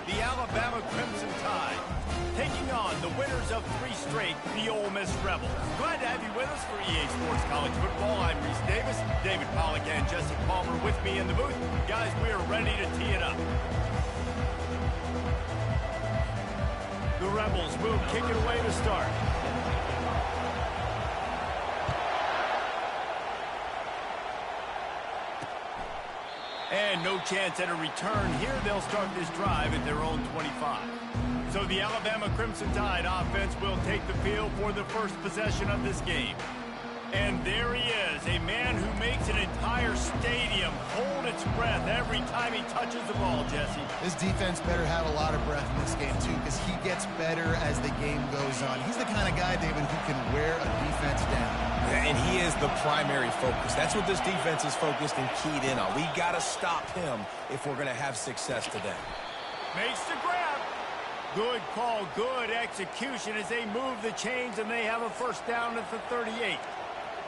the Alabama Crimson Tide, taking on the winners of 3 straight, the Ole Miss Rebels. Glad to have you with us for EA Sports College Football. I'm Reese Davis, David Pollack and Jesse Palmer with me in the booth. Guys, we are ready to tee it up. The Rebels will kick it away to start. And no chance at a return here. They'll start this drive at their own 25. So the Alabama Crimson Tide offense will take the field for the first possession of this game. And there he is, a man who makes an entire stadium hold its breath every time he touches the ball, Jesse. This defense better have a lot of breath in this game, too, because he gets better as the game goes on. He's the kind of guy, David, who can wear a defense down. And he is the primary focus. That's what this defense is focused and keyed in on. We got to stop him if we're going to have success today. Makes the grab. Good call, good execution as they move the chains and they have a first down at the 38.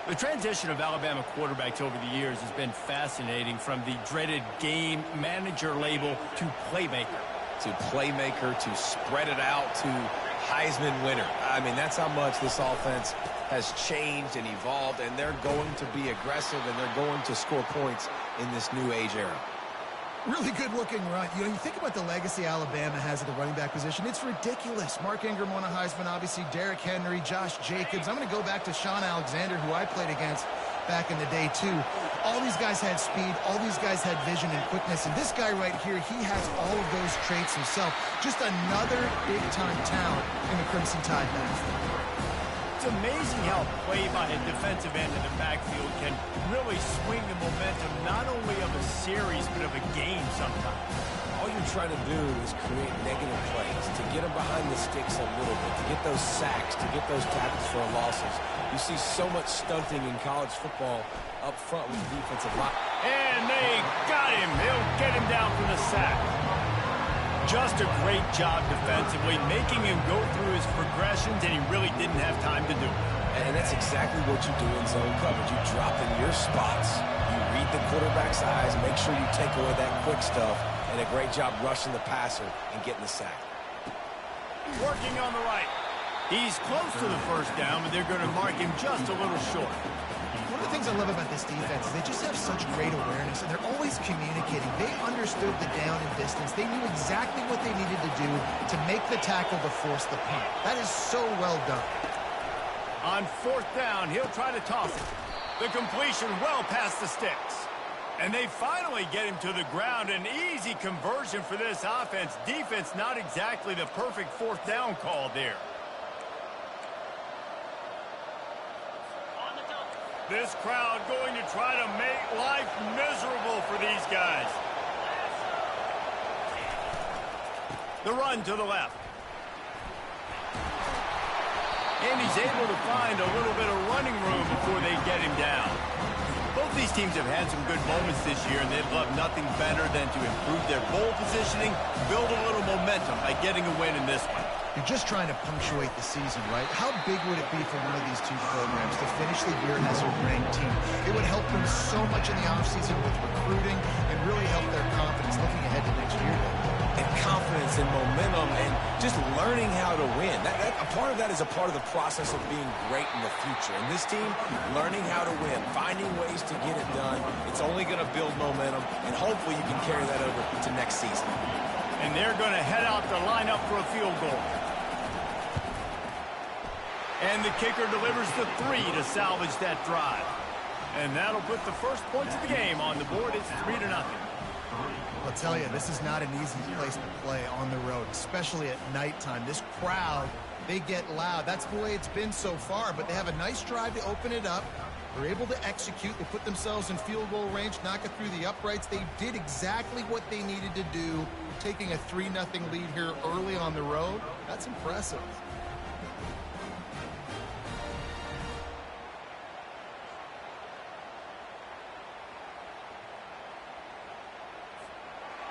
The transition of Alabama quarterbacks over the years has been fascinating, from the dreaded game manager label to playmaker. To spread it out, to Heisman winner. I mean, that's how much this offense has changed and evolved, and they're going to be aggressive and they're going to score points in this new age era. Really good-looking run. You know, you think about the legacy Alabama has at the running back position. It's ridiculous. Mark Ingram won a Heisman, obviously. Derrick Henry, Josh Jacobs. I'm going to go back to Sean Alexander, who I played against back in the day, too. All these guys had speed. All these guys had vision and quickness. And this guy right here, he has all of those traits himself. Just another big-time talent in the Crimson Tide backfield. It's amazing how play by a defensive end in the backfield can really swing the momentum not only of a series but of a game sometimes. All you're trying to do is create negative plays, to get them behind the sticks a little bit, to get those sacks, to get those tackles for losses. You see so much stunting in college football up front with the defensive line. And they got him. They'll get him down for the sack. Just a great job defensively, making him go through his progressions, and he really didn't have time to do it. And that's exactly what you do in zone coverage. You drop in your spots, you read the quarterback's eyes, make sure you take away that quick stuff, and a great job rushing the passer and getting the sack. Working on the right. He's close to the first down, but they're going to mark him just a little short. One of the things I love about this defense is they just have such great awareness, and they're always communicating. They understood the down and distance. They knew exactly what they needed to do to make the tackle to force the punt. That is so well done. On 4th down, he'll try to toss it. The completion well past the sticks. And they finally get him to the ground. An easy conversion for this offense. Defense not exactly the perfect 4th down call there. This crowd going to try to make life miserable for these guys. The run to the left. And he's able to find a little bit of running room before they get him down. Both these teams have had some good moments this year, and they'd love nothing better than to improve their bowl positioning, build a little momentum by getting a win in this one. You're just trying to punctuate the season, right? How big would it be for one of these two programs to finish the year as a ranked team? It would help them so much in the offseason with recruiting and really help their confidence looking ahead to next year. And confidence and momentum and just learning how to win. A part of that is a part of the process of being great in the future. And this team, learning how to win, finding ways to get it done, it's only going to build momentum, and hopefully you can carry that over to next season. And they're going to head out to line up for a field goal. And the kicker delivers the 3 to salvage that drive. And that'll put the first points of the game on the board. It's 3-0. I'll tell you, this is not an easy place to play on the road, especially at nighttime. This crowd, they get loud. That's the way it's been so far, but they have a nice drive to open it up. They're able to execute. They put themselves in field goal range, knock it through the uprights. They did exactly what they needed to do, taking a 3-0 lead here early on the road. That's impressive.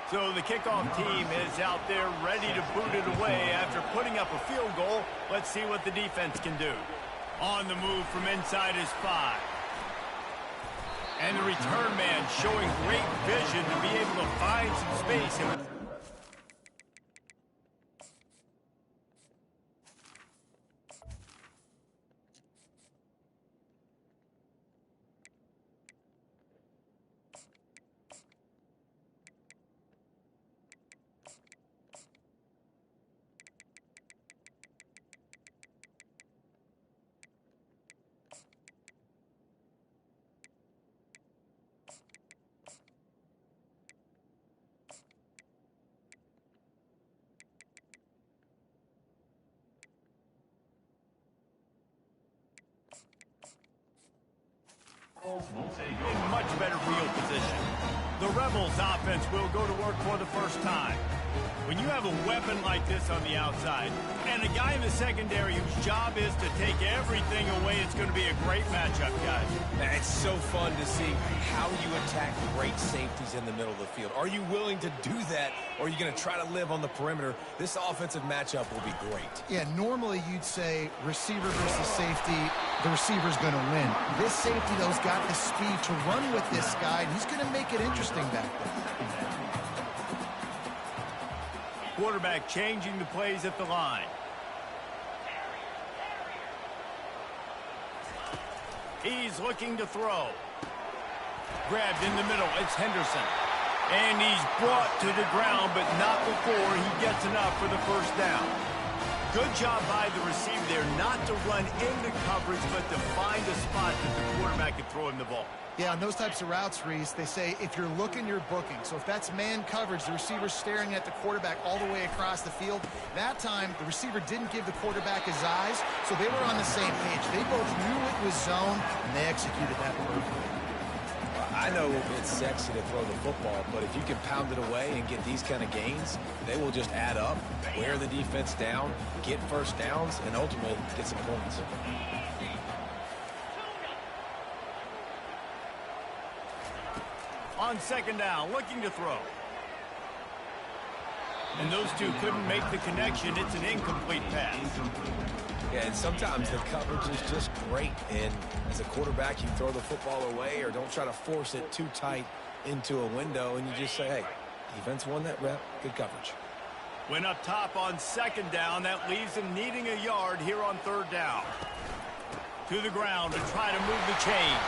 So the kickoff team is out there ready to boot it away after putting up a field goal. Let's see what the defense can do. On the move from inside his 5. And the return man showing great vision to be able to find some space. In much better field position. The Rebels offense will go to work for the first time. When you have a weapon like this on the outside and a guy in the secondary whose job is to take everything away, it's going to be a great matchup, guys. It's so fun to see how you attack great safeties in the middle of the field. Are you willing to do that, or are you going to try to live on the perimeter? This offensive matchup will be great. Yeah, normally you'd say receiver versus safety, the receiver's going to win. This safety, though, has got the speed to run with this guy, and he's going to make it interesting back there. Quarterback changing the plays at the line. He's looking to throw. Grabbed in the middle. It's Henderson. And he's brought to the ground, but not before he gets enough for the first down. Good job by the receiver there not to run into coverage, but to find a spot that the quarterback can throw him the ball. Yeah, on those types of routes, Reese, they say if you're looking, you're booking. So if that's man coverage, the receiver's staring at the quarterback all the way across the field. That time, the receiver didn't give the quarterback his eyes, so they were on the same page. They both knew it was zone, and they executed that perfectly. I know it's sexy to throw the football, but if you can pound it away and get these kind of gains, they will just add up, wear the defense down, get first downs, and ultimately get some points. On second down, looking to throw. And those two couldn't make the connection. It's an incomplete pass. Yeah, and sometimes the coverage is just great. And as a quarterback, you throw the football away or don't try to force it too tight into a window, and you just say, hey, defense won that rep, good coverage. Went up top on second down. That leaves him needing a yard here on third down. To the ground to try to move the chains.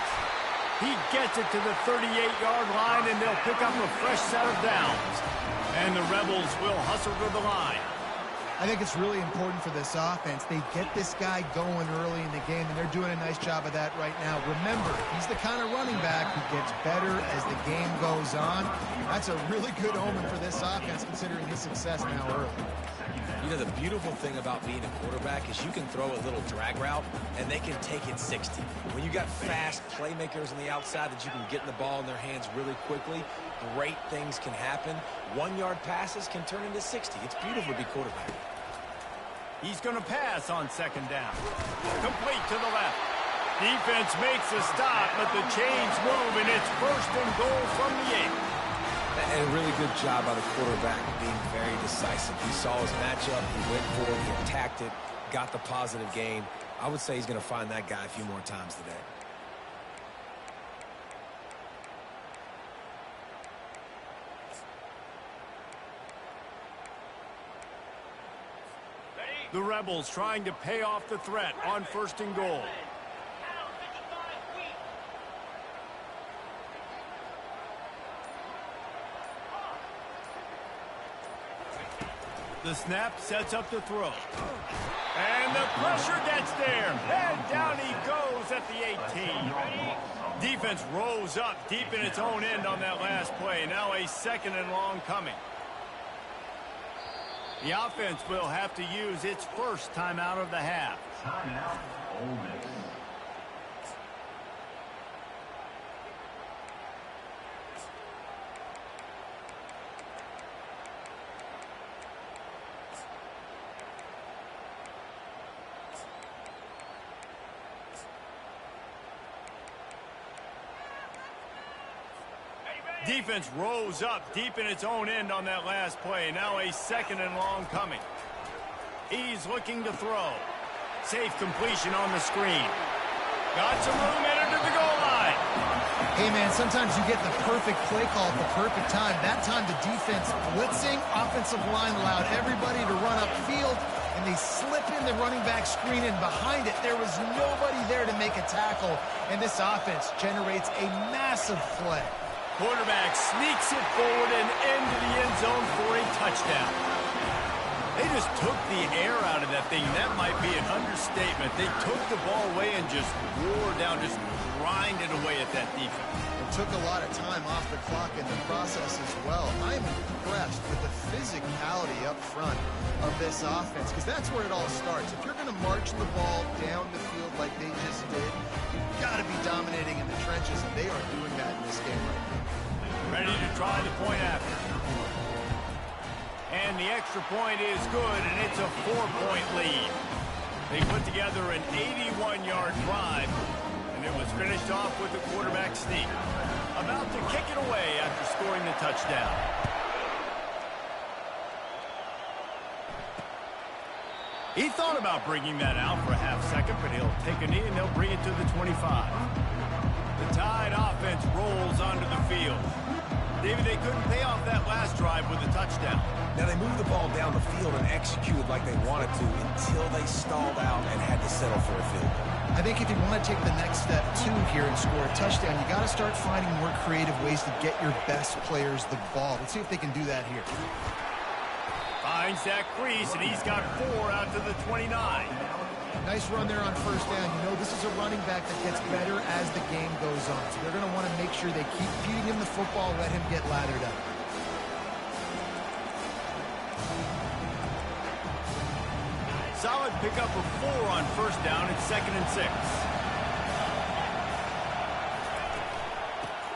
He gets it to the 38-yard line, and they'll pick up a fresh set of downs. And the Rebels will hustle to the line. I think it's really important for this offense. They get this guy going early in the game, and they're doing a nice job of that right now. Remember, he's the kind of running back who gets better as the game goes on. That's a really good omen for this offense, considering his success now early. You know, the beautiful thing about being a quarterback is you can throw a little drag route, and they can take it 60. When you got fast playmakers on the outside that you can get the ball in their hands really quickly, great things can happen. 1-yard passes can turn into 60. It's beautiful to be quarterback. He's going to pass on second down. Complete to the left. Defense makes a stop, but the chains move, and it's first and goal from the 8. And a really good job by the quarterback being very decisive. He saw his matchup, he went for it, he attacked it, got the positive gain. I would say he's going to find that guy a few more times today. The Rebels trying to pay off the threat on first and goal. The snap sets up the throw. And the pressure gets there. And down he goes at the 18. Defense rose up deep in its own end on that last play. Now a second and long coming. The offense will have to use its first timeout of the half. Timeout, Ole Miss. Defense rose up deep in its own end on that last play. Now a second and long coming. He's looking to throw. Safe completion on the screen. Got some room, entered to the goal line. Hey, man, sometimes you get the perfect play call at the perfect time. That time the defense blitzing, offensive line allowed everybody to run upfield, and they slip in the running back screen, and behind it there was nobody there to make a tackle, and this offense generates a massive play. Quarterback sneaks it forward and into the end zone for a touchdown. They just took the air out of that thing. That might be an understatement. They took the ball away and just wore down, just grinded away at that defense. It took a lot of time off the clock in the process as well. I'm impressed with the physicality up front of this offense, because that's where it all starts. If you're going to march the ball down the field like they just did, you've got to be dominating in the trenches, and they are doing that in this game right now. Ready to try the point after. And the extra point is good, and it's a 4-point lead. They put together an 81-yard drive, and it was finished off with a quarterback sneak. About to kick it away after scoring the touchdown. He thought about bringing that out for a half second, but he'll take a knee and they'll bring it to the 25. The Tide offense rolls onto the field. David, they couldn't pay off that last drive with a touchdown. Now, they moved the ball down the field and executed like they wanted to until they stalled out and had to settle for a field goal. I think if you want to take the next step, too, here and score a touchdown, you got to start finding more creative ways to get your best players the ball. Let's see if they can do that here. Finds that crease, and he's got 4 out to the 29. Nice run there on first down. You know, this is a running back that gets better as the game goes on. So they're going to want to make sure they keep feeding him the football, let him get lathered up. Solid pickup of 4 on first down. It's 2nd and 6.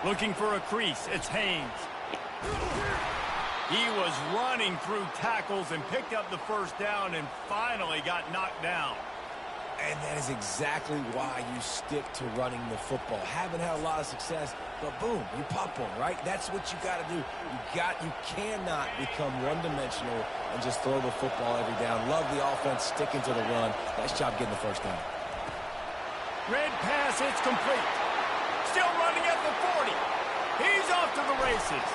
Looking for a crease. It's Haynes. He was running through tackles and picked up the first down and finally got knocked down. And that is exactly why you stick to running the football. Haven't had a lot of success, but boom, you pop one, right? That's what you got to do. You cannot become one-dimensional and just throw the football every down. Love the offense sticking to the run. Nice job getting the first down. Red pass, it's complete. Still running at the 40. He's off to the races.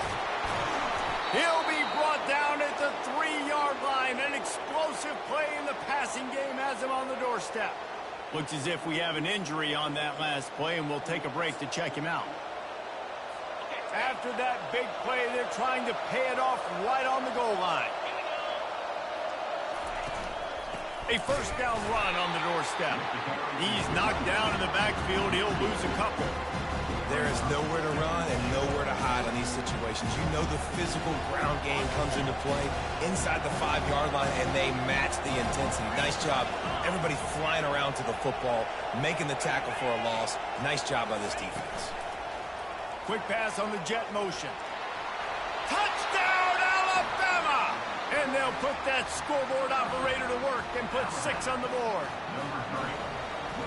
He'll be brought down at the 3-yard line. An explosive play in the passing game has him on the doorstep. Looks as if we have an injury on that last play, and we'll take a break to check him out. After that big play, they're trying to pay it off right on the goal line. A first down run on the doorstep. He's knocked down in the backfield. He'll lose a couple. There is nowhere to run and nowhere to hide on these situations. You know the physical ground game comes into play inside the 5-yard line, and they match the intensity. Nice job. Everybody flying around to the football, making the tackle for a loss. Nice job by this defense. Quick pass on the jet motion. Touchdown, Alabama! And they'll put that scoreboard operator to work and put 6 on the board.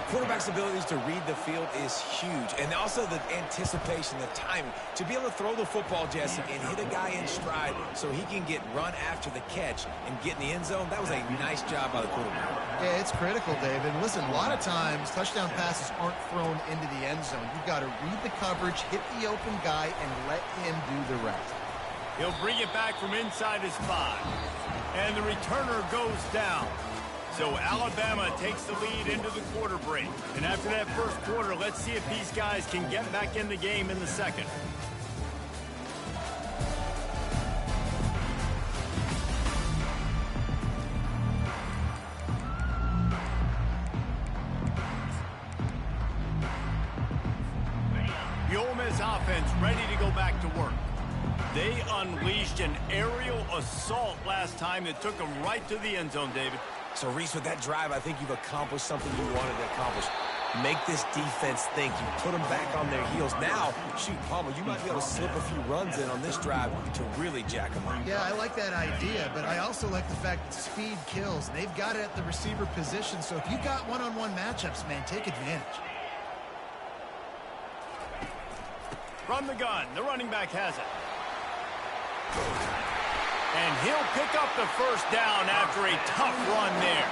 Quarterback's abilities to read the field is huge, and also the anticipation, the timing. To be able to throw the football, Jesse, and hit a guy in stride so he can get run after the catch and get in the end zone, that was a nice job by the quarterback. Yeah, it's critical, David. Listen, a lot of times touchdown passes aren't thrown into the end zone. You've got to read the coverage, hit the open guy, and let him do the rest. He'll bring it back from inside his 5. And the returner goes down. So Alabama takes the lead into the quarter break. And after that first quarter, let's see if these guys can get back in the game in the second. The Ole Miss offense ready to go back to work. They unleashed an aerial assault last time that took them right to the end zone, David. So, Reese, with that drive, I think you've accomplished something you wanted to accomplish. Make this defense think. You put them back on their heels. Now, shoot, Palmer, you might be able to slip a few runs in on this drive to really jack them up. Yeah, I like that idea, but I also like the fact that speed kills. They've got it at the receiver position, so if you've got one-on-one matchups, man, take advantage. From the gun, the running back has it. And he'll pick up the first down after a tough run there.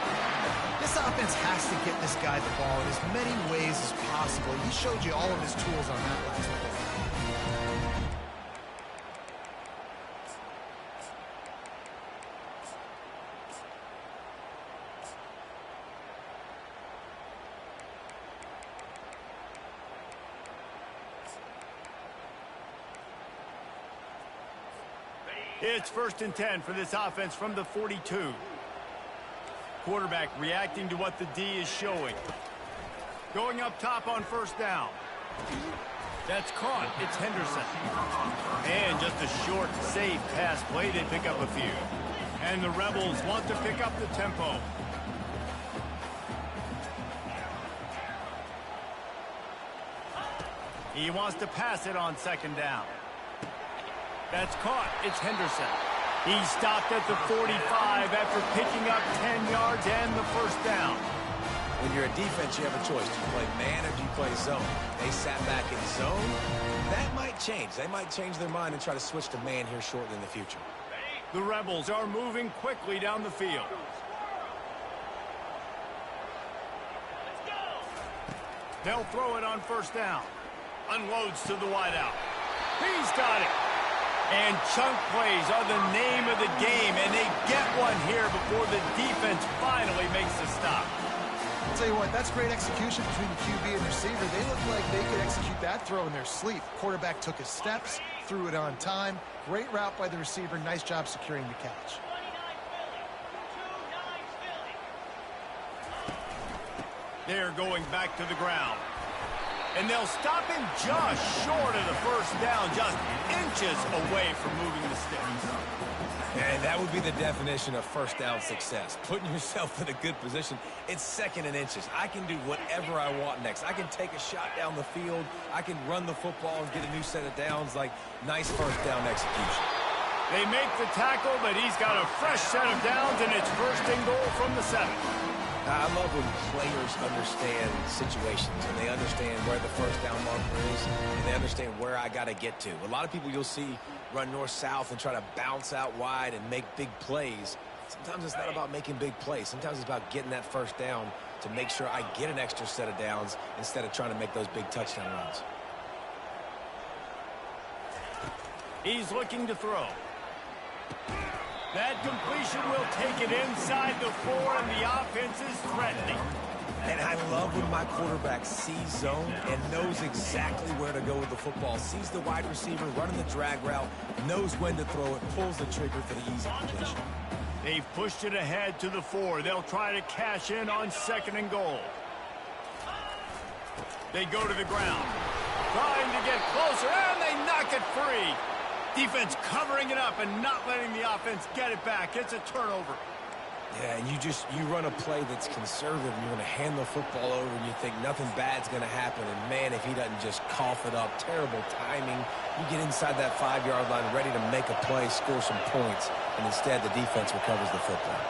This offense has to get this guy the ball in as many ways as possible. He showed you all of his tools on that last play. It's 1st and 10 for this offense from the 42. Quarterback reacting to what the D is showing. Going up top on first down. That's caught. It's Henderson. And just a short, safe pass play. They pick up a few. And the Rebels want to pick up the tempo. He wants to pass it on second down. That's caught. It's Henderson. He stopped at the 45 after picking up 10 yards and the first down. When you're a defense, you have a choice. Do you play man or do you play zone? They sat back in zone. That might change. They might change their mind and try to switch to man here shortly in the future. The Rebels are moving quickly down the field. They'll throw it on first down. Unloads to the wideout. He's got it. And chunk plays are the name of the game, and they get one here before the defense finally makes the stop. I'll tell you what, that's great execution between the QB and receiver. They look like they could execute that throw in their sleep. Quarterback took his steps, threw it on time. Great route by the receiver. Nice job securing the catch. They're going back to the ground. And they'll stop him just short of the first down, just inches away from moving the sticks. And that would be the definition of first down success. Putting yourself in a good position. It's second and inches. I can do whatever I want next. I can take a shot down the field. I can run the football and get a new set of downs. Like, nice first down execution. They make the tackle, but he's got a fresh set of downs, and it's first and goal from the 7. I love when players understand situations and they understand where the first down marker is and they understand where I got to get to. A lot of people you'll see run north-south and try to bounce out wide and make big plays. Sometimes it's not about making big plays. Sometimes it's about getting that first down to make sure I get an extra set of downs instead of trying to make those big touchdown runs. He's looking to throw. That completion will take it inside the 4, and the offense is threatening. And I love when my quarterback sees zone and knows exactly where to go with the football. Sees the wide receiver running the drag route, knows when to throw it, pulls the trigger for the easy completion. They've pushed it ahead to the 4. They'll try to cash in on second and goal. They go to the ground, trying to get closer, and they knock it free. Defense covering it up and not letting the offense get it back. It's a turnover. Yeah, and you run a play that's conservative, and you're going to hand the football over, and you think nothing bad's going to happen. And, man, if he doesn't just cough it up, terrible timing. You get inside that 5-yard line ready to make a play, score some points, and instead the defense recovers the football.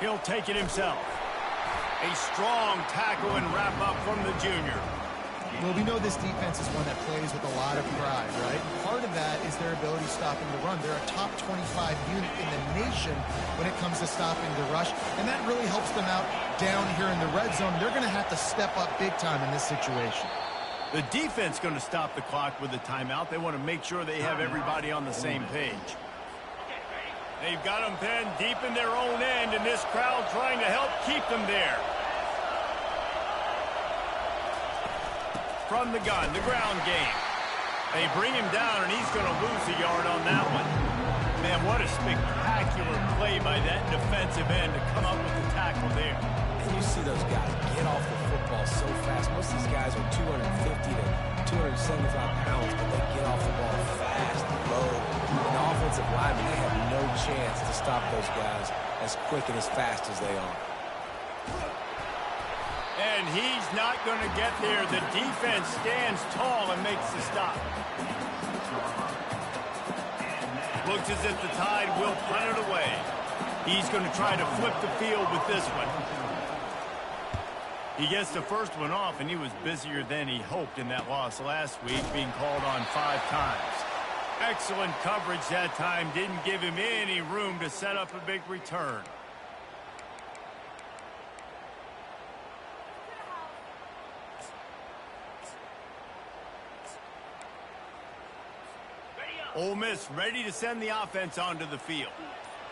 He'll take it himself. A strong tackle and wrap up from the junior. Well, we know this defense is one that plays with a lot of pride, right? Part of that is their ability stopping the run. They're a top 25 unit in the nation when it comes to stopping the rush, and that really helps them out down here in the red zone. They're going to have to step up big time in this situation. The defense going to stop the clock with a timeout. They want to make sure they have everybody on the same page. They've got them pinned deep in their own end, and this crowd trying to help keep them there. From the gun, the ground game. They bring him down, and he's going to lose a yard on that one. Man, what a spectacular play by that defensive end to come up with the tackle there. And you see those guys get off the football so fast. Most of these guys are 250 to 275 pounds, but they get off the ball fast, low. And the offensive linemen, they have no chance to stop those guys as quick and as fast as they are. And he's not going to get there. The defense stands tall and makes the stop. Looks as if the Tide will punt it away. He's going to try to flip the field with this one. He gets the first one off, and he was busier than he hoped in that loss last week, being called on 5 times. Excellent coverage that time. Didn't give him any room to set up a big return. Ole Miss ready to send the offense onto the field.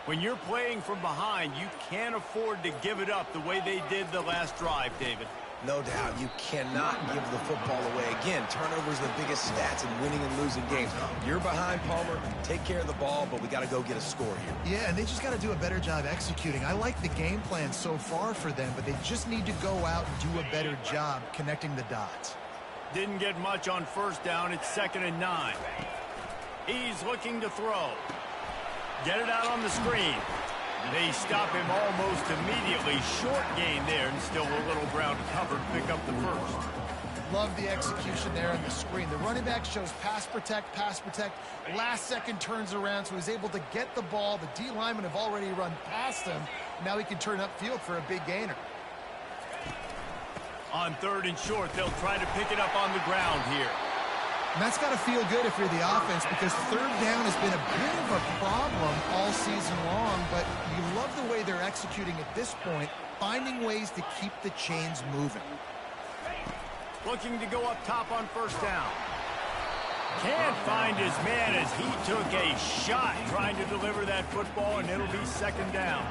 When you're playing from behind, you can't afford to give it up the way they did the last drive, David. No doubt. You cannot give the football away. Again, turnovers are the biggest stats in winning and losing games. You're behind, Palmer. Take care of the ball, but we got to go get a score here. Yeah, and they just got to do a better job executing. I like the game plan so far for them, but they just need to go out and do a better job connecting the dots. Didn't get much on first down. It's 2nd and 9. He's looking to throw. Get it out on the screen. They stop him almost immediately. Short gain there, and still a little ground covered. Pick up the first. Love the execution there on the screen. The running back shows pass protect. Last second turns around, so he's able to get the ball. The D linemen have already run past him. Now he can turn upfield for a big gainer. On 3rd and short, they'll try to pick it up on the ground here. And that's got to feel good if you're the offense, because 3rd down has been a bit of a problem all season long, but you love the way they're executing at this point, finding ways to keep the chains moving. Looking to go up top on 1st down. Can't find his man as he took a shot trying to deliver that football, and it'll be 2nd down.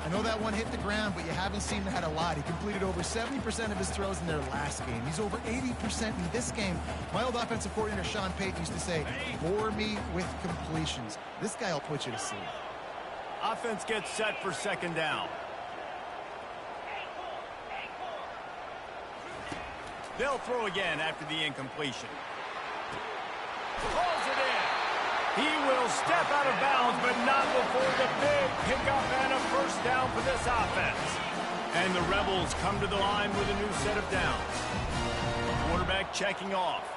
I know that one hit the ground, but you haven't seen that a lot. He completed over 70% of his throws in their last game. He's over 80% in this game. My old offensive coordinator, Sean Payton, used to say, bore me with completions. This guy will put you to sleep. Offense gets set for 2nd down. They'll throw again after the incompletion. Calls it in. He will step out of bounds, but not before the big pickup and a 1st down for this offense. And the Rebels come to the line with a new set of downs. Quarterback checking off.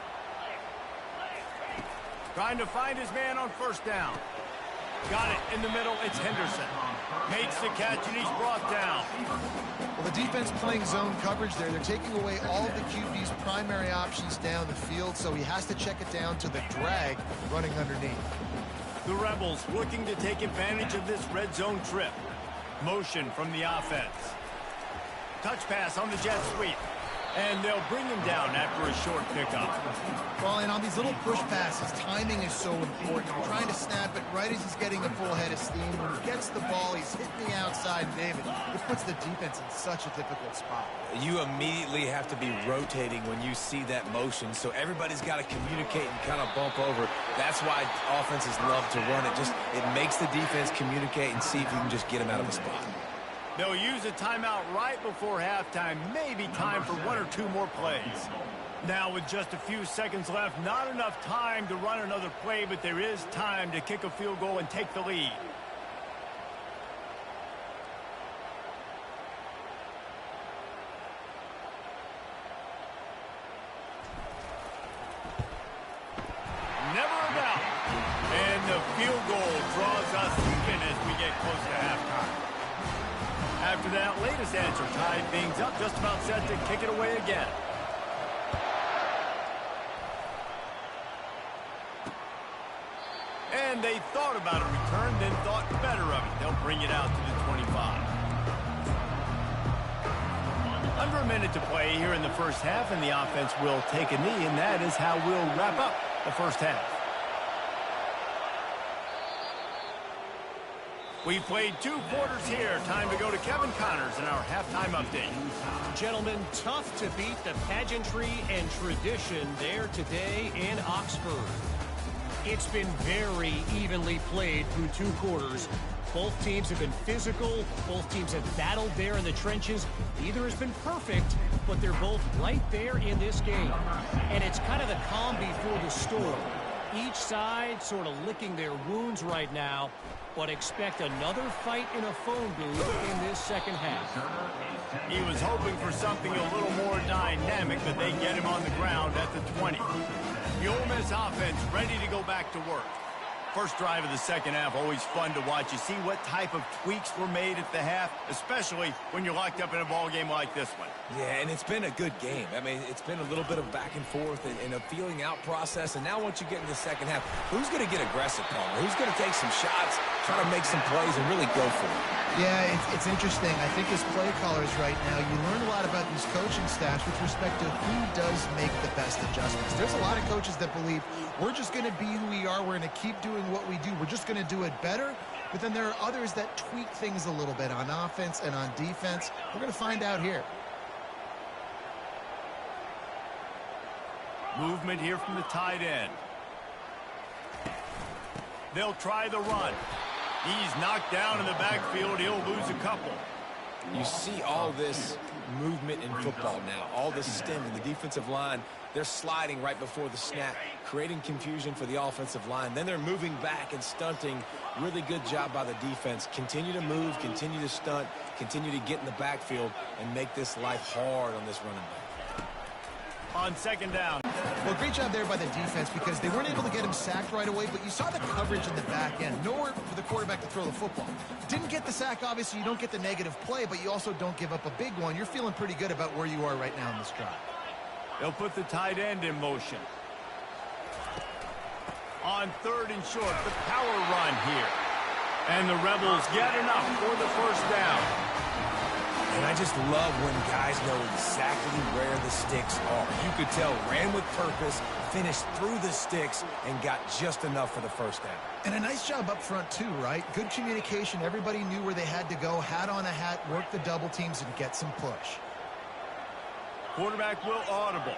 Trying to find his man on 1st down. Got it in the middle. It's Henderson. Makes the catch, and he's brought down. Well, the defense playing zone coverage there. They're taking away all of the QB's primary options down the field, so he has to check it down to the drag running underneath. The Rebels looking to take advantage of this red zone trip. Motion from the offense. Touch pass on the jet sweep. And they'll bring him down after a short pickup. Well, and on these little push passes, timing is so important. You're trying to snap it right as he's getting a full head of steam. When he gets the ball, he's hitting the outside, David. It puts the defense in such a difficult spot. You immediately have to be rotating when you see that motion, so everybody's got to communicate and kind of bump over. That's why offenses love to run it. It makes the defense communicate and see if you can just get him out of the spot. They'll use a timeout right before halftime. Maybe time for 1 or 2 more plays. Now with just a few seconds left, not enough time to run another play, but there is time to kick a field goal and take the lead. Never a doubt. And the field goal draws us even as we get close to halftime. After that latest answer tied things up, just about set to kick it away again. And they thought about a return, then thought better of it. They'll bring it out to the 25. Under a minute to play here in the first half, and the offense will take a knee, and that is how we'll wrap up the first half. We've played 2 quarters here. Time to go to Kevin Connors in our halftime update. Gentlemen, tough to beat the pageantry and tradition there today in Oxford. It's been very evenly played through 2 quarters. Both teams have been physical. Both teams have battled there in the trenches. Neither has been perfect, but they're both right there in this game. And it's kind of the calm before the storm. Each side sort of licking their wounds right now, but expect another fight in a phone booth in this second half. He was hoping for something a little more dynamic, but they get him on the ground at the 20. The Ole Miss offense ready to go back to work. First drive of the second half, always fun to watch. You see what type of tweaks were made at the half, especially when you're locked up in a ball game like this one. Yeah, and it's been a good game. I mean, it's been a little bit of back and forth and a feeling out process. And now once you get in the second half, who's going to get aggressive, Palmer? Who's going to take some shots, try to make some plays, and really go for it? Yeah, it's interesting. I think as play callers right now, you learn a lot about these coaching staffs with respect to who does make the best adjustments. There's a lot of coaches that believe we're just going to be who we are. We're going to keep doing what we do. We're just going to do it better. But then there are others that tweak things a little bit on offense and on defense. We're going to find out here. Movement here from the tight end. They'll try the run. He's knocked down in the backfield. He'll lose a couple. You see all this movement in football now, all this stemming. The defensive line, they're sliding right before the snap, creating confusion for the offensive line. Then they're moving back and stunting. Really good job by the defense. Continue to move, continue to stunt, continue to get in the backfield and make this life hard on this running back. On second down. Well, great job there by the defense because they weren't able to get him sacked right away, but you saw the coverage in the back end. Nowhere for the quarterback to throw the football. Didn't get the sack, obviously. You don't get the negative play, but you also don't give up a big one. You're feeling pretty good about where you are right now in this drive. They'll put the tight end in motion. On third and short, the power run here. And the Rebels get enough for the first down. And I just love when guys know exactly where the sticks are. You could tell, ran with purpose, finished through the sticks, and got just enough for the first down. And a nice job up front, too, right? Good communication. Everybody knew where they had to go, hat on a hat, work the double teams, and get some push. Quarterback will audible.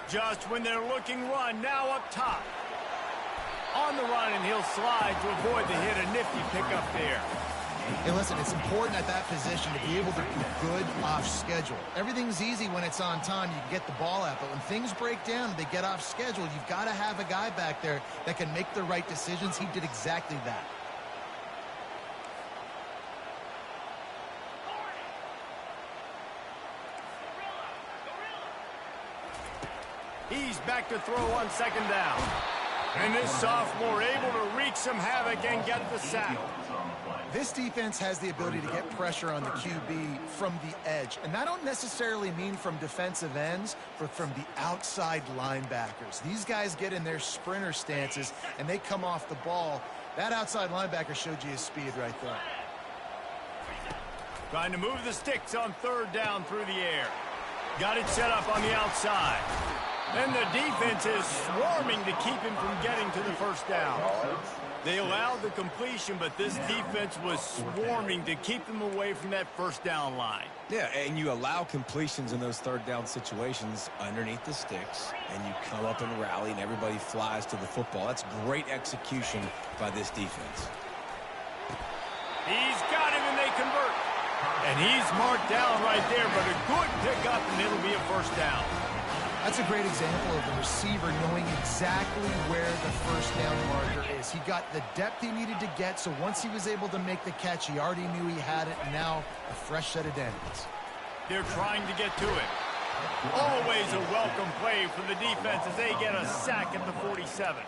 Just when they're looking run, now up top. On the run, and he'll slide to avoid the hit. A nifty pickup there. Hey, listen, it's important at that position to be able to be good off schedule. Everything's easy when it's on time. You can get the ball out. But when things break down and they get off schedule, you've got to have a guy back there that can make the right decisions. He did exactly that. He's back to throw on second down. And this sophomore able to wreak some havoc and get the sack. This defense has the ability to get pressure on the QB from the edge. And that don't necessarily mean from defensive ends, but from the outside linebackers. These guys get in their sprinter stances, and they come off the ball. That outside linebacker showed you his speed right there. Trying to move the sticks on third down through the air. Got it set up on the outside. And the defense is swarming to keep him from getting to the first down. They allowed the completion, but this defense was swarming to keep them away from that first down line. Yeah, and you allow completions in those third down situations underneath the sticks, and you come up and rally, and everybody flies to the football. That's great execution by this defense. He's got him, and they convert. And he's marked down right there, but a good pickup, and it'll be a first down. That's a great example of the receiver knowing exactly where the first down marker is. He got the depth he needed to get, so once he was able to make the catch, he already knew he had it, and now a fresh set of downs. They're trying to get to it. Always a welcome play for the defense as they get a sack at the 47.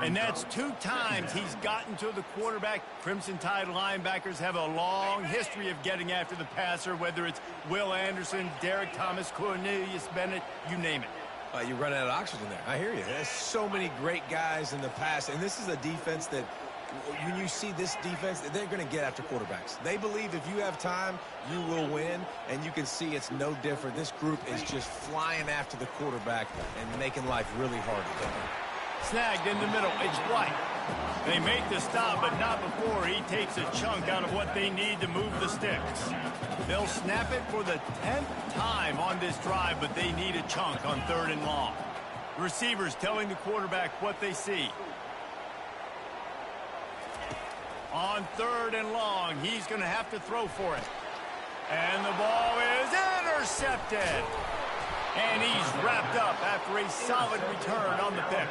And that's 2 times he's gotten to the quarterback. Crimson Tide linebackers have a long history of getting after the passer, whether it's Will Anderson, Derek Thomas, Cornelius Bennett, you name it. You run out of oxygen there. I hear you. There's so many great guys in the past, and this is a defense that when you see this defense, they're going to get after quarterbacks. They believe if you have time, you will win, and you can see it's no different. This group is just flying after the quarterback and making life really hard for them. Snagged in the middle. It's White. They make the stop, but not before he takes a chunk out of what they need to move the sticks. They'll snap it for the 10th time on this drive, but they need a chunk on third and long. Receivers telling the quarterback what they see. On third and long, he's going to have to throw for it. And the ball is intercepted. And he's wrapped up after a solid return on the pick.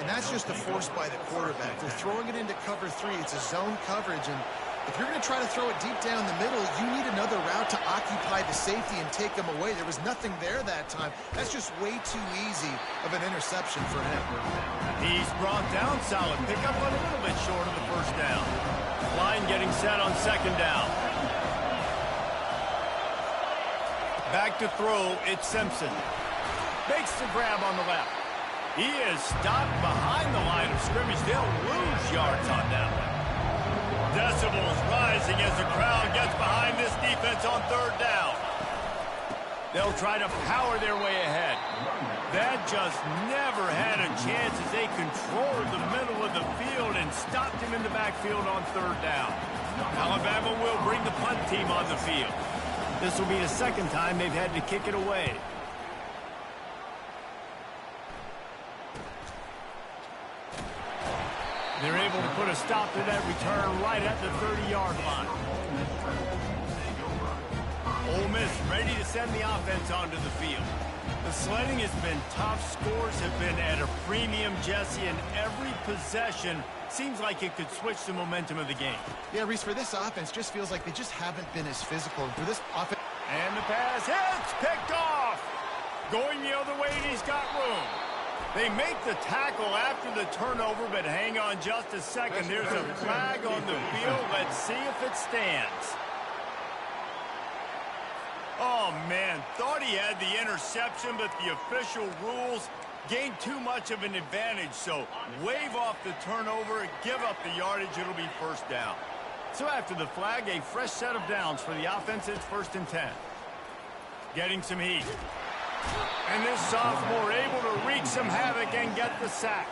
And that's just a force by the quarterback. They're throwing it into cover 3. It's a zone coverage, and if you're going to try to throw it deep down the middle, you need another route to occupy the safety and take them away. There was nothing there that time. That's just way too easy of an interception for him. He's brought down solid. Pick up a little bit short of the first down. Line getting set on second down. Back to throw, it's Simpson. Makes the grab on the left. He is stopped behind the line of scrimmage. They'll lose yards on that one. Decibels rising as the crowd gets behind this defense on third down. They'll try to power their way ahead. That just never had a chance as they controlled the middle of the field and stopped him in the backfield on third down. Alabama will bring the punt team on the field. This will be the second time they've had to kick it away. They're able to put a stop to that return right at the 30-yard line. Ole Miss ready to send the offense onto the field. The sledding has been tough. Scores have been at a premium, Jesse, and every possession seems like it could switch the momentum of the game. Yeah, Reese, for this offense, just feels like they just haven't been as physical. For this offense... And the pass hits, picked off. Going the other way, and he's got room. They make the tackle after the turnover, but hang on just a second. There's a flag on the field. Let's see if it stands. Oh, man, thought he had the interception, but the official rules gained too much of an advantage. So wave off the turnover, give up the yardage, it'll be first down. So after the flag, a fresh set of downs for the offense. It's 1st and 10. Getting some heat. And this sophomore able to wreak some havoc and get the sack.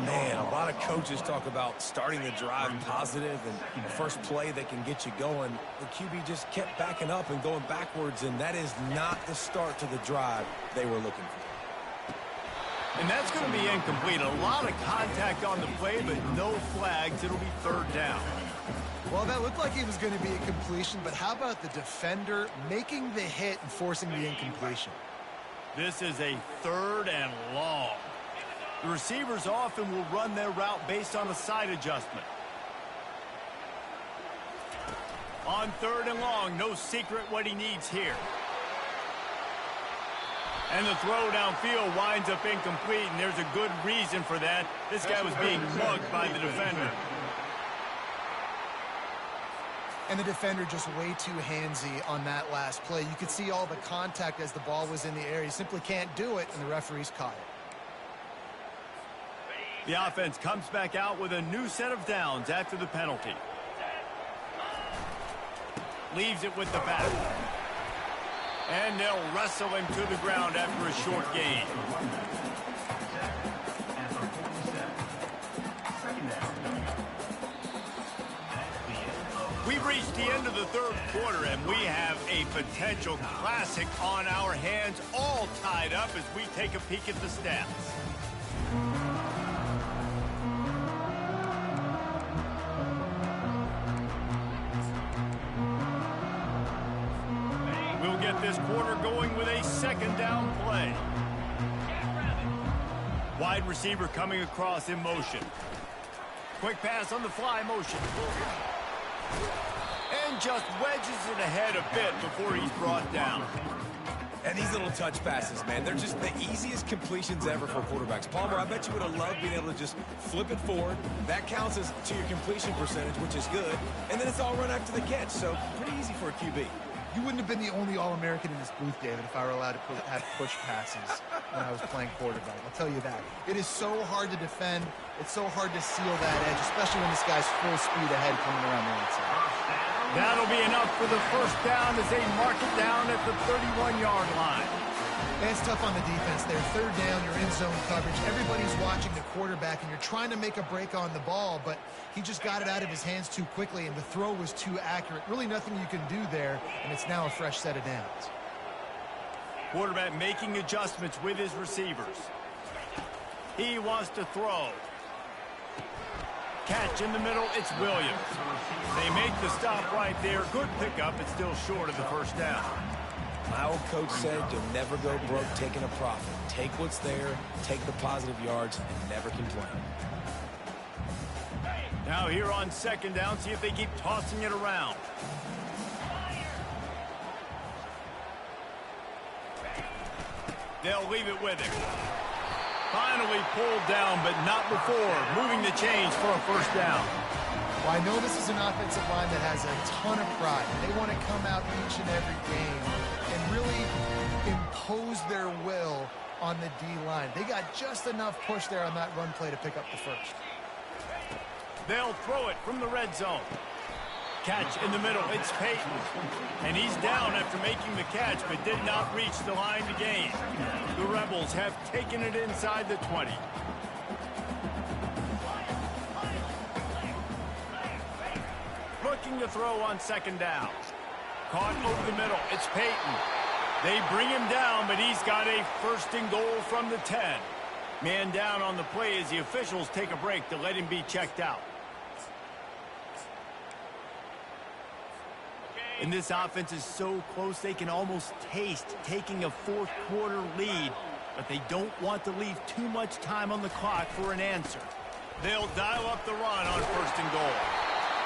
Man, a lot of coaches talk about starting the drive positive and the first play that can get you going. The QB just kept backing up and going backwards, and that is not the start to the drive they were looking for. And that's going to be incomplete. A lot of contact on the play, but no flags. It'll be 3rd down. Well, that looked like it was going to be a completion, but how about the defender making the hit and forcing the incompletion? This is a 3rd and long. The receivers often will run their route based on a side adjustment. On 3rd and long, no secret what he needs here. And the throw downfield winds up incomplete, and there's a good reason for that. This guy was being mugged by the defender. And the defender just way too handsy on that last play. You could see all the contact as the ball was in the air. He simply can't do it, and the referees caught it. The offense comes back out with a new set of downs after the penalty. Leaves it with the back. And they'll wrestle him to the ground after a short gain. We've reached the end of the 3rd quarter, and we have a potential classic on our hands, all tied up as we take a peek at the stats. We'll get this quarter going with a 2nd down play. Wide receiver coming across in motion. Quick pass on the fly motion. And just wedges it ahead a bit before he's brought down. And these little touch passes, man, they're just the easiest completions ever for quarterbacks. Palmer, I bet you would have loved being able to just flip it forward. That counts as to your completion percentage, which is good. And then it's all run after the catch, so pretty easy for a QB. You wouldn't have been the only All-American in this booth, David, if I were allowed to have push passes when I was playing quarterback. I'll tell you that. It is so hard to defend. It's so hard to seal that edge, especially when this guy's full speed ahead coming around the outside. That'll be enough for the first down as they mark it down at the 31-yard line. And it's tough on the defense there. 3rd down, you're in zone coverage. Everybody's watching the quarterback, and you're trying to make a break on the ball, but he just got it out of his hands too quickly, and the throw was too accurate. Really nothing you can do there, and it's now a fresh set of downs. Quarterback making adjustments with his receivers. He wants to throw. Catch in the middle, it's Williams. They make the stop right there. Good pickup, it's still short of the first down. My old coach said you'll never go broke taking a profit. Take what's there, take the positive yards, and never complain. Now here on 2nd down, see if they keep tossing it around. They'll leave it with him. Finally pulled down, but not before. Moving the chains for a first down. Well, I know this is an offensive line that has a ton of pride. They want to come out each and every game and really impose their will on the D-line. They got just enough push there on that run play to pick up the first. They'll throw it from the red zone. Catch in the middle, it's Peyton. And he's down after making the catch, but did not reach the line to gain. The Rebels have taken it inside the 20. Looking to throw on 2nd down. Caught over the middle, it's Peyton. They bring him down, but he's got a 1st and goal from the 10. Man down on the play as the officials take a break to let him be checked out. And this offense is so close they can almost taste taking a fourth-quarter lead, but they don't want to leave too much time on the clock for an answer. They'll dial up the run on 1st and goal.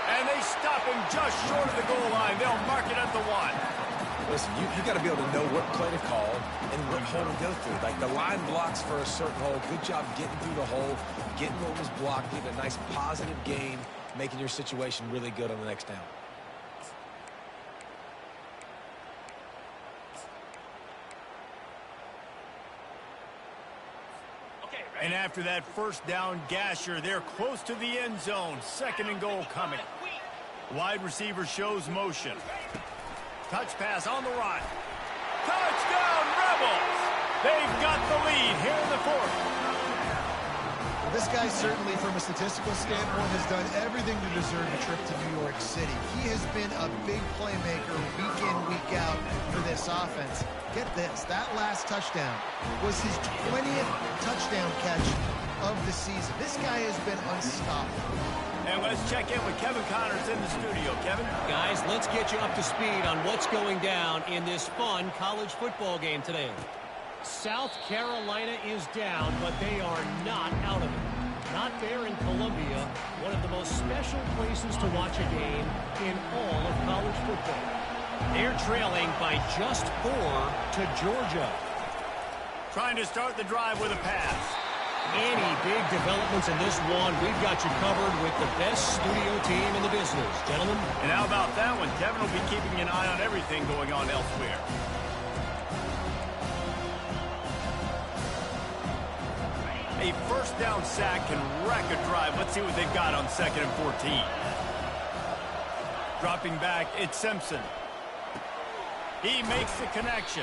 And they stop him just short of the goal line. They'll mark it at the 1. Listen, you got to be able to know what play to call and what hole to go through. Like the line blocks for a certain hole. Good job getting through the hole, getting what was blocked, getting a nice positive gain, making your situation really good on the next down. And after that first down gasher, they're close to the end zone. 2nd and goal coming. Wide receiver shows motion. Touch pass on the run. Touchdown, Rebels! They've got the lead here in the 4th. This guy certainly, from a statistical standpoint, has done everything to deserve a trip to New York City. He has been a big playmaker week in, week out for this offense. Get this, that last touchdown was his 20th touchdown catch of the season. This guy has been unstoppable. And let's check in with Kevin Connors in the studio. Kevin? Guys, let's get you up to speed on what's going down in this fun college football game today. South Carolina is down, but they are not out of it. Not there in Columbia, one of the most special places to watch a game in all of college football. They're trailing by just 4 to Georgia. Trying to start the drive with a pass. Any big developments in this one, we've got you covered with the best studio team in the business. Gentlemen? And how about that one? Kevin will be keeping an eye on everything going on elsewhere. A first down sack can wreck a drive. Let's see what they've got on 2nd and 14. Dropping back, it's Simpson. He makes the connection.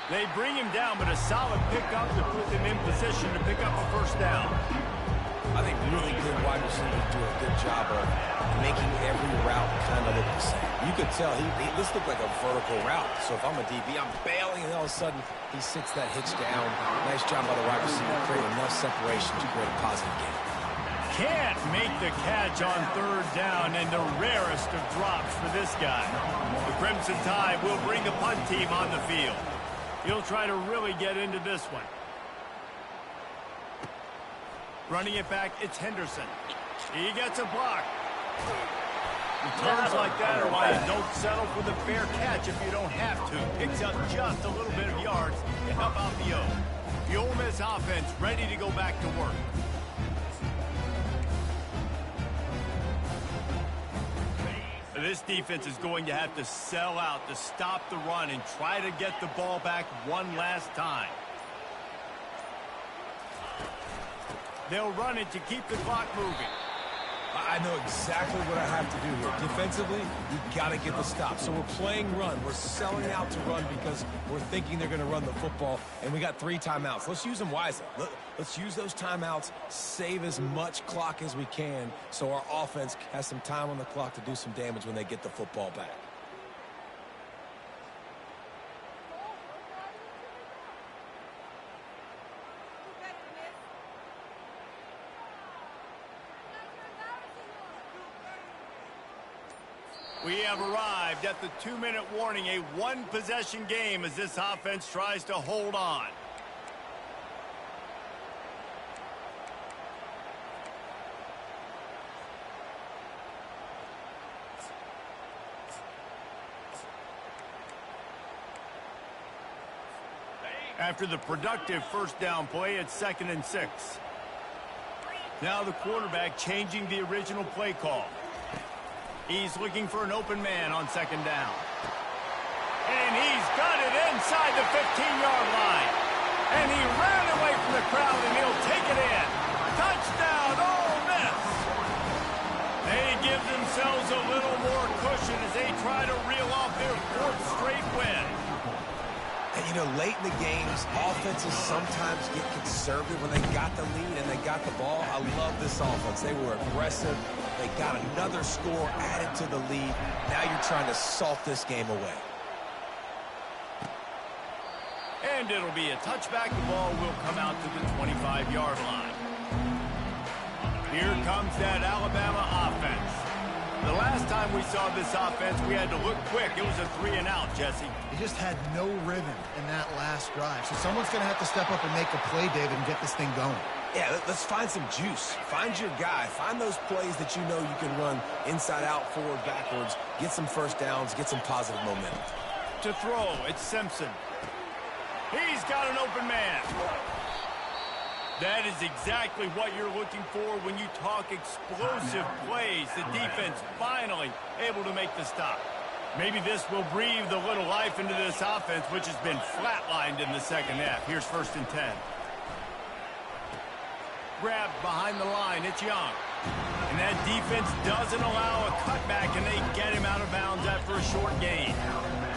They bring him down, but a solid pickup to put them in position to pick up a first down. I think really good wide receivers do a good job of making every route kind of look the same. You could tell this looked like a vertical route. So if I'm a DB, I'm bailing, and all of a sudden he sits that hitch down. Nice job by the wide receiver, creating enough separation to create a positive gain. Can't make the catch on 3rd down, and the rarest of drops for this guy. The Crimson Tide will bring the punt team on the field. He'll try to really get into this one. Running it back, it's Henderson. He gets a block. Returns like that are why you don't settle for the fair catch if you don't have to. Picks up just a little bit of yards to help out the O. The Ole Miss offense ready to go back to work. This defense is going to have to sell out to stop the run and try to get the ball back one last time. They'll run it to keep the clock moving. I know exactly what I have to do here. Defensively, you've got to get the stop. So we're playing run. We're selling out to run because we're thinking they're going to run the football, and we got 3 timeouts. Let's use them wisely. Let's use those timeouts, save as much clock as we can so our offense has some time on the clock to do some damage when they get the football back. We have arrived at the 2-minute warning, a one-possession game as this offense tries to hold on. After the productive first down play, it's 2nd and 6. Now the quarterback changing the original play call. He's looking for an open man on 2nd down. And he's got it inside the 15-yard line. And he ran away from the crowd, and he'll take it in. Touchdown, Ole Miss. They give themselves a little more cushion as they try to reel off their 4th straight win. And, you know, late in the games, offenses sometimes get conservative when they got the lead and they got the ball. I love this offense. They were aggressive. They got another score added to the lead. Now you're trying to salt this game away. And it'll be a touchback. The ball will come out to the 25-yard line. Here comes that Alabama offense. The last time we saw this offense, we had to look quick. It was a 3-and-out, Jesse. He just had no rhythm in that last drive. So someone's going to have to step up and make a play, David, and get this thing going. Yeah, let's find some juice. Find your guy. Find those plays that you know you can run inside out, forward, backwards. Get some first downs. Get some positive momentum. To throw, it's Simpson. He's got an open man. That is exactly what you're looking for when you talk explosive plays. The defense finally able to make the stop. Maybe this will breathe a little life into this offense, which has been flatlined in the second half. Here's 1st and 10. Grabbed behind the line. It's Young. And that defense doesn't allow a cutback, and they get him out of bounds after a short gain.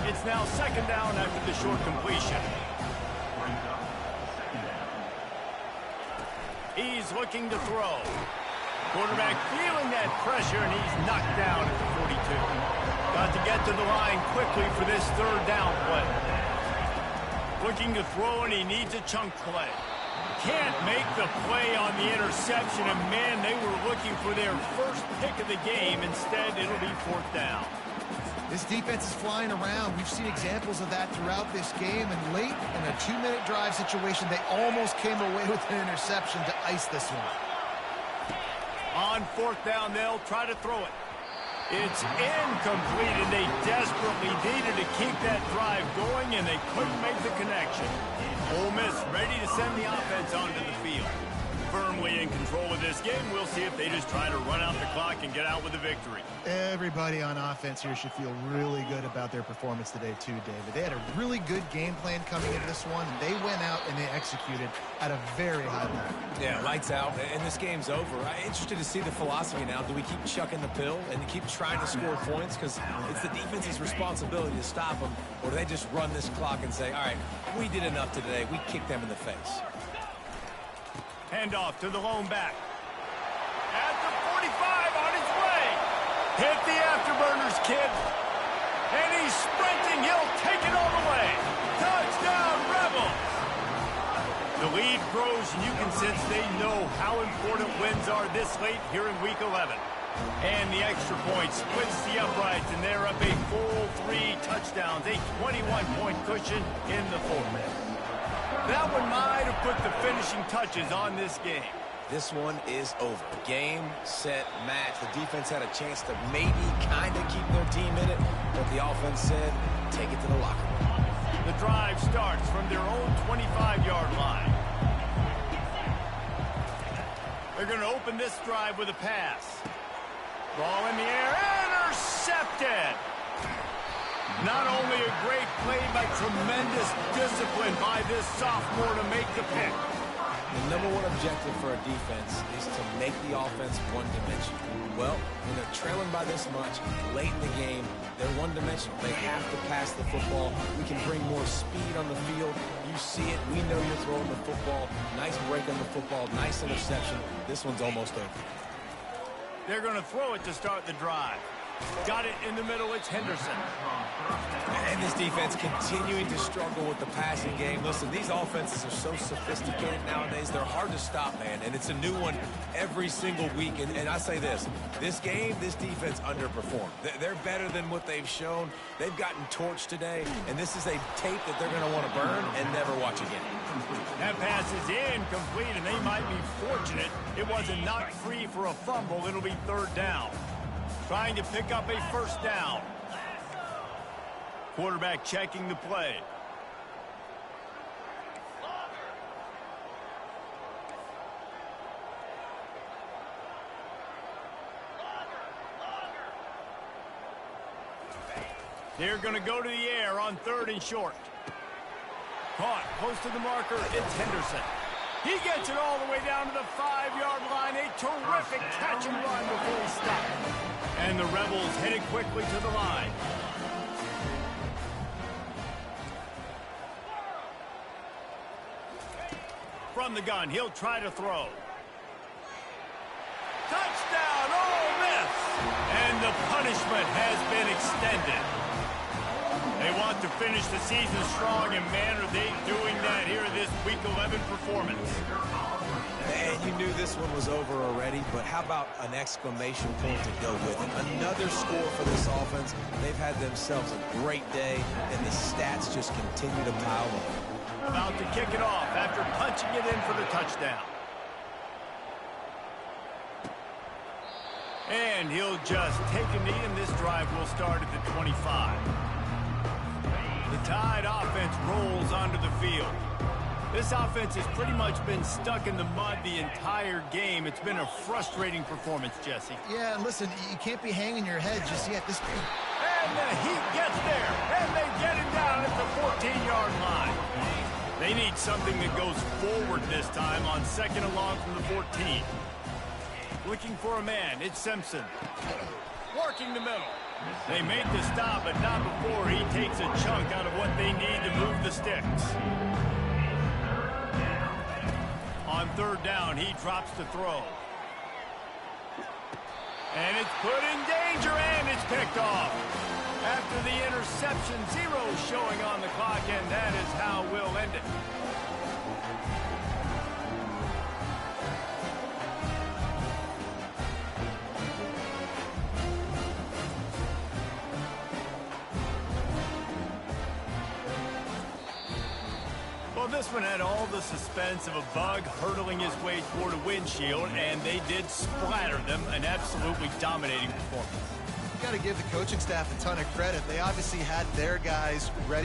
It's now 2nd down after the short completion. He's looking to throw. Quarterback feeling that pressure, and he's knocked down at the 42. Got to get to the line quickly for this 3rd down play. Looking to throw, and he needs a chunk play. Can't make the play on the interception, and man, they were looking for their first pick of the game. Instead, it'll be 4th down. This defense is flying around. We've seen examples of that throughout this game, and late in a 2-minute drive situation, they almost came away with an interception to ice this one. On 4th down, they'll try to throw it. It's incomplete, and they desperately needed to keep that drive going, and they couldn't make the connection. Ole Miss ready to send the offense onto the field. Firmly in control of this game. We'll see if they just try to run out the clock and get out with a victory. Everybody on offense here should feel really good about their performance today too, David. They had a really good game plan coming into this one, and they went out and they executed at a very high level. Yeah, lights out, and this game's over. I'm interested to see the philosophy now. Do we keep chucking the pill and keep trying to score points because it's the defense's responsibility to stop them, or do they just run this clock and say, all right, we did enough today. We kicked them in the face. Handoff to the lone back. At the 45 on his way. Hit the afterburners, kid. And he's sprinting. He'll take it all the way. Touchdown, Rebels. The lead grows, and you can sense they know how important wins are this late here in Week 11. And the extra point splits the uprights, and they're up a full 3 touchdowns, a 21-point cushion in the 4th. That one might have put the finishing touches on this game. This one is over. Game, set, match. The defense had a chance to maybe kind of keep their team in it, but the offense said, take it to the locker room. The drive starts from their own 25-yard line. They're going to open this drive with a pass. Ball in the air, intercepted. Not only a great play, but tremendous discipline by this sophomore to make the pick. The #1 objective for a defense is to make the offense one-dimensional. Well, when they're trailing by this much, late in the game, they're one-dimensional. They have to pass the football. We can bring more speed on the field. You see it. We know you're throwing the football. Nice break on the football. Nice interception. This one's almost over. They're going to throw it to start the drive. Got it in the middle. It's Henderson. And this defense continuing to struggle with the passing game. Listen, these offenses are so sophisticated nowadays. They're hard to stop, man. And it's a new one every single week. And I say this game, this defense underperformed. They're better than what they've shown. They've gotten torched today. And this is a tape that they're going to want to burn and never watch again. That pass is incomplete, and they might be fortunate it wasn't knocked free for a fumble. It'll be 3rd down. Trying to pick up a 1st down. Quarterback checking the play. They're going to go to the air on 3rd and short. Caught close to the marker. It's Henderson. He gets it all the way down to the 5-yard line. A terrific catch and run before he stopped. And the Rebels headed quickly to the line. From the gun, he'll try to throw. Touchdown, Ole Miss! And the punishment has been extended. They want to finish the season strong, and man, are they doing that here in this Week 11 performance. And you knew this one was over already, but how about an exclamation point to go with it? Another score for this offense. They've had themselves a great day, and the stats just continue to pile up. About to kick it off after punching it in for the touchdown. And he'll just take a knee, and this drive will start at the 25. The Tide offense rolls onto the field. This offense has pretty much been stuck in the mud the entire game. It's been a frustrating performance, Jesse. Yeah, and listen, you can't be hanging your head just yet. And the Heat gets there, and they get him down at the 14-yard line. They need something that goes forward this time on second and long from the 14. Looking for a man, it's Simpson. Working the middle. They make the stop, but not before he takes a chunk out of what they need to move the sticks. On third down, he drops the throw. And it's put in danger, and it's picked off. After the interception, 0 showing on the clock, and that is how we'll end it. Well, this one had all the suspense of a bug hurtling his way toward a windshield, and they did splatter them. An absolutely dominating performance. Got to give the coaching staff a ton of credit. They obviously had their guys ready.